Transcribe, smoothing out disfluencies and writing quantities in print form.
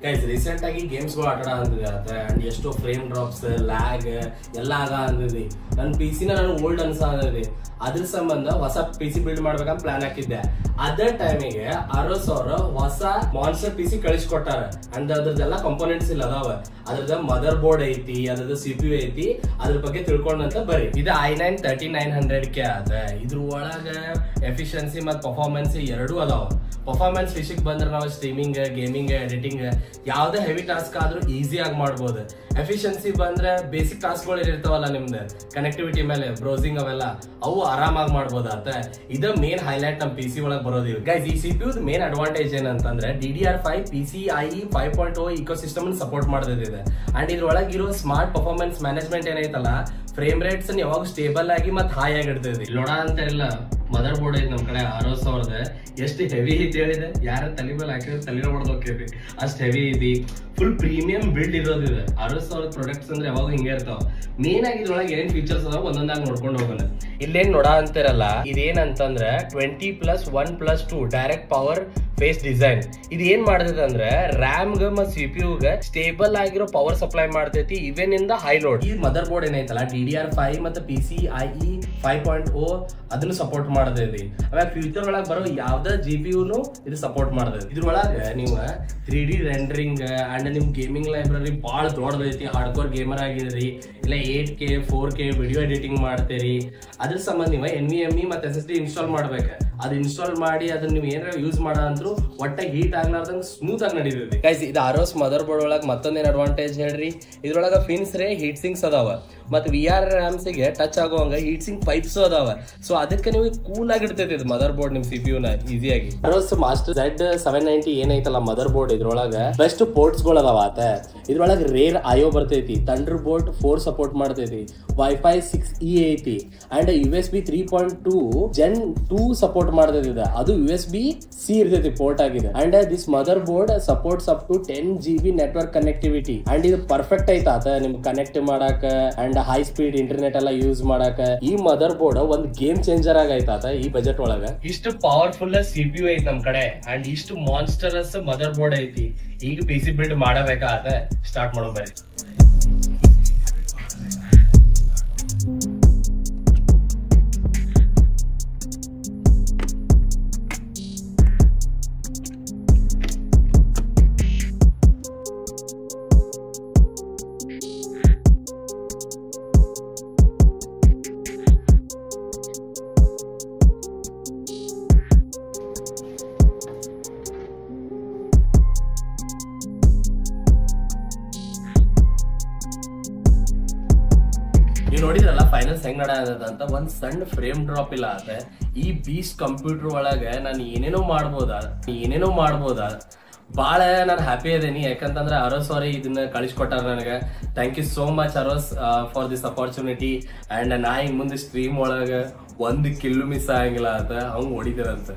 Guys recent ಆಗಿ games ಗಳು ಆಟ ಅಂದಿದೆ ಅಂಡ್ ಎಷ್ಟೋ ಫ್ರೇಮ್ ಡ್ರಾಪ್ಸ್ ಲ್ಯಾಗ್ ಎಲ್ಲ ಅಂದಿದೆ. ನನ್ನ PC ನಾನು ಓಲ್ಡ್ ಅನ್ಸಾದಿ, ಅದ್ರ ಸಂಬಂಧ ಹೊಸ PC ಬಿಲ್ಡ್ ಮಾಡ್ಬೇಕಂತ ಪ್ಲಾನ್ ಹಾಕಿದ್ದೆ. ಅದೇ ಟೈಮಿಗೆ 60,000 ಹೊಸ ಮಾನ್ಸ್ಟರ್ PC ಕಳಿಸ್ಕೊಟ್ಟಾರ. ಅಂಡ್ ಅದ್ರದ್ದೆಲ್ಲ ಕಾಂಪೋನೆಂಟ್ಸ್ ಇಲ್ಲ ಅದಾವ. ಅದ್ರದ್ದು ಮದರ್ ಬೋರ್ಡ್ ಐತಿ, ಅದ್ರದ್ದು CPU ಐತಿ, ಅದ್ರ ಬಗ್ಗೆ ತಿಳ್ಕೊಂಡಂತ ಬರ್ರಿ. ಇದು i9 3900K ಅದ. ಇದ್ರ ಒಳಗ ಎಫಿಷಿಯನ್ಸಿ ಮತ್ತು ಪರ್ಫಾರ್ಮೆನ್ಸ್ ಎರಡೂ ಅದಾವ. ಪರ್ಫಾರ್ಮೆನ್ಸ್ ವಿಷಯಕ್ಕೆ ಬಂದ್ರೆ ನಾವು ಸ್ಟ್ರೀಮಿಂಗ್, ಗೇಮಿಂಗ್, ಎಡಿಟಿಂಗ್ ಯಾವ್ದೇ ಹೆವಿ ಟಾಸ್ಕ್ ಆದ್ರೂ ಈಸಿ ಆಗಿ ಮಾಡ್ಬೋದು. ಎಫಿಷಿಯನ್ಸಿ ಬಂದ್ರೆ ಬೇಸಿಕ್ ಟಾಸ್ಕ್ಗಳು ಏನಿರ್ತಾವಲ್ಲ ನಿಮ್ದು ಕನೆಕ್ಟಿವಿಟಿ ಮೇಲೆ ಬ್ರೌಸಿಂಗ್ ಅವೆಲ್ಲ ಅವು ಆರಾಮಾಗಿ ಮಾಡ್ಬೋದಾತ. ಇದ ಮೇನ್ ಹೈಲೈಟ್ ನಮ್ PC ಒಳಗೆ ಬರೋದಿಲ್ಲ. ಗೈಸ್ ಈ CPU ಮೇನ್ ಅಡ್ವಾಂಟೇಜ್ ಏನಂತಂದ್ರೆ DDR5 PCIe 5.0 ಇಕೋಸಿಸ್ಟಮ್ ಸಪೋರ್ಟ್ ಮಾಡ್ತಿದೆ. ಅಂಡ್ ಇದ್ರೊಳಗಿರೋ ಸ್ಮಾರ್ಟ್ ಪರ್ಫಾರ್ಮೆನ್ಸ್ ಮ್ಯಾನೇಜ್ಮೆಂಟ್ ಏನೈತಲ್ಲ, ಫ್ರೇಮ್ ರೇಟ್ಸ್ ಯಾವಾಗ ಸ್ಟೇಬಲ್ ಆಗಿ ಮತ್ತೆ ಹೈ ಆಗಿರ್ತದೆ. ಲೋಡ ಅಂತ ಇಲ್ಲ, ಮದರ್ ಬೋರ್ಡ್ ಐತಿ ನಮ್ ಕಡೆ 60,000 ಎಷ್ಟು ಹೆವಿ ಐತಿ ಹೇಳಿದೆ. ಯಾರ ತಲೆ ಮೇಲೆ ಹಾಕಿದ್ರೆ ತಲೆ ಹೊಡೆದೋಕೇವಿ, ಅಷ್ಟು ಹೆವಿ ಐತಿ. ಫುಲ್ ಪ್ರೀಮಿಯಂ ಬಿಲ್ಡ್ ಇರೋದಿದೆ. 60,000 ಪ್ರಾಡಕ್ಟ್ಸ್ ಅಂದ್ರೆ ಯಾವಾಗ ಹಿಂಗೆ ಇರ್ತಾವ. ಮೇನ್ ಆಗಿ ಇದ್ರೊಳಗೆ ಏನ್ ಫೀಚರ್ಸ್ ಅದಾವ ಒಂದೊಂದಾಗಿ ನೋಡ್ಕೊಂಡು ಹೋಗೋಣ. ಇಲ್ಲೇನ್ ನೋಡ ಅಂತಿರಲ್ಲ, ಇದೇನಂತಂದ್ರೆ 20+1+2 ಡೈರೆಕ್ಟ್ ಪವರ್ ಫೇಸ್ ಡಿಸೈನ್. ಇದು ಏನ್ ಮಾಡ್ತೈತೆ ಅಂದ್ರೆ ರ್ಯಾಮ್ ಗ ಮತ್ತು CPU ಗ ಸ್ಟೇಬಲ್ ಆಗಿರೋ ಪವರ್ ಸಪ್ಲೈ ಮಾಡ್ತೈತಿ ಇವನ್ ಇಂದ ಹೈ ಲೋಡ್. ಈ ಮದರ್ ಬೋರ್ಡ್ ಏನೈತಲ್ಲ DDR5 ಮತ್ತು PCIe 5.0 ಅದನ್ನು ಸಪೋರ್ಟ್ ಮಾಡ್ತೈತಿ. ಅವಾಗ ಫ್ಯೂಚರ್ ಒಳಗೆ ಬರೋ ಯಾವ್ದ GPU ಇದು ಸಪೋರ್ಟ್ ಮಾಡ್ತೈತಿ. ಇದ್ರೊಳಗೆ ನೀವು 3D ರೆಂಡರಿಂಗ್ ಅಂಡ್ ನಿಮ್ ಗೇಮಿಂಗ್ ಲೈಬ್ರರಿ ಭಾಳ ದೊಡ್ಡದೈತಿ. ಹಾರ್ಡ್ಕೋರ್ ಗೇಮರ್ ಆಗಿದ್ರಿ, ಇಲ್ಲ 8K 4K ವಿಡಿಯೋ ಎಡಿಟಿಂಗ್ ಮಾಡ್ತೀರಿ, ಅದ್ರ ಸಂಬಂಧ ನೀವು NVMe ಮತ್ತು SSD ಇನ್ಸ್ಟಾಲ್ ಮಾಡ್ಬೇಕು. ಅದು ಇನ್ಸ್ಟಾಲ್ ಮಾಡಿ ಅದನ್ನ ನೀವು ಏನಾರ ಯೂಸ್ ಮಾಡ ಅಂದ್ರು ಒಟ್ಟ ಹೀಟ್ ಆಗ್ಲಾರ್ದಂಗ ಸ್ಮೂತ್ ಆಗಿ ನಡೀತೈತಿ. ಗೈಸ್ ಇದು ಆರೋಸ್ ಮದರ್ ಬೋರ್ಡ್ ಒಳಗೆ ಮತ್ತೊಂದೇನು ಅಡ್ವಾಂಟೇಜ್ ಹೇಳ್ರಿ, ಇದ್ರೊಳಗ ಫಿನ್ಸ್ ರೇ ಹೀಟ್ ಸಿಂಕ್ಸ್ ಅದಾವ ಮತ್ತು VR ರ್ಯಾಮ್ಸ್ ಗೆ ಟಚ್ ಆಗುವಂಗ ಹೀಟ್ ಸಿಂಕ್ ಪೈಪ್ಸ್ ಅದಾವ. ಸೊ ಅದಕ್ಕೆ ನೀವು ಕೂಲ್ ಆಗಿ ಇಡ್ತೈತಿ ಇದು ಮದರ್ ಬೋರ್ಡ್ ನಿಮ್ CPU ನ ಈಸಿಯಾಗಿ. ಆರೋಸ್ ಮಾಸ್ಟರ್ Z790 ಏನೈತಲ್ಲ ಮದರ್ ಬೋರ್ಡ್, ಇದ್ರೊಳಗ ಬೆಸ್ಟ್ ಪೋರ್ಟ್ಸ್ ಗಳು ಅದಾವ. ಇದ್ರೊಳಗೆ ರೇರ್ IO ಬರ್ತೈತಿ, ಥಂಡರ್ ಬೋಲ್ಟ್ 4 ಸಪೋರ್ಟ್ ಮಾಡ್ತೈತಿ, Wi-Fi 6E ಐತಿ, ಅಂಡ್ USB 3.2 Gen 2 ಸಪೋರ್ಟ್ ಮಾಡ್ತೈತಿ. ಅದು USB-C ಇರ್ತೈತಿ ಪೋರ್ಟ್ ಆಗಿದೆ. And this mother board supports up to 10 GB network connectivity. And ಇದು ಪರ್ಫೆಕ್ಟ್ ಐತಾತ ನಿಮ್ ಕನೆಕ್ಟ್ ಮಾಡಾಕ ಅಂಡ್ ಹೈ ಸ್ಪೀಡ್ ಇಂಟರ್ನೆಟ್ ಎಲ್ಲ ಯೂಸ್ ಮಾಡಾಕ. ಈ ಮದರ್ ಬೋರ್ಡ್ ಒಂದ್ ಗೇಮ್ ಚೇಂಜರ್ ಆಗೈತಾತ ಈ ಬಜೆಟ್ ಒಳಗ. ಇಷ್ಟು ಪವರ್ಫುಲ್ CPU ಐತಿ ನಮ್ ಕಡೆ ಅಂಡ್ ಇಷ್ಟು ಮಾನ್ಸ್ಟರಸ್ ಮದರ್ ಬೋರ್ಡ್ ಐತಿ. ಈಗ PC ಬಿಲ್ಡ್ ಮಾಡಬೇಕಾತ ಸ್ಟಾರ್ಟ್ ಮಾಡೋ ಬರ್ರಿ. ನೀವು ನೋಡಿದ್ರಲ್ಲ ಫೈನಲ್ಸ್ ಹೆಂಗ್ ನಡಂತ ಒಂದ್ ಸಣ್ಣ ಫ್ರೇಮ್ ಡ್ರಾಪ್ ಇಲ್ಲ ಆತ. ಈ ಬೀಸ್ಟ್ ಕಂಪ್ಯೂಟರ್ ಒಳಗೆ ನಾನು ಏನೇನೋ ಮಾಡ್ಬೋದ. ಭಾಳ ನಾನು ಹ್ಯಾಪಿ ಅದೇನಿ, ಯಾಕಂತಂದ್ರೆ ಅರೋಸ್ ಅವ್ರೆ ಇದನ್ನ ಕಳಿಸ್ಕೊಟ್ಟಾರ ನನಗೆ. Thank you so much Aorus for this opportunity. And ನಾ ಹಿಂಗ್ ಮುಂದೆ ಸ್ಟ್ರೀಮ್ ಒಳಗೆ 1 ಕಿಲ್ಲು ಮಿಸ್ ಆಗಂಗಿಲ್ಲ ಅಂತ ಹಂಗ್ ಹೊಡಿದಿರಂತ.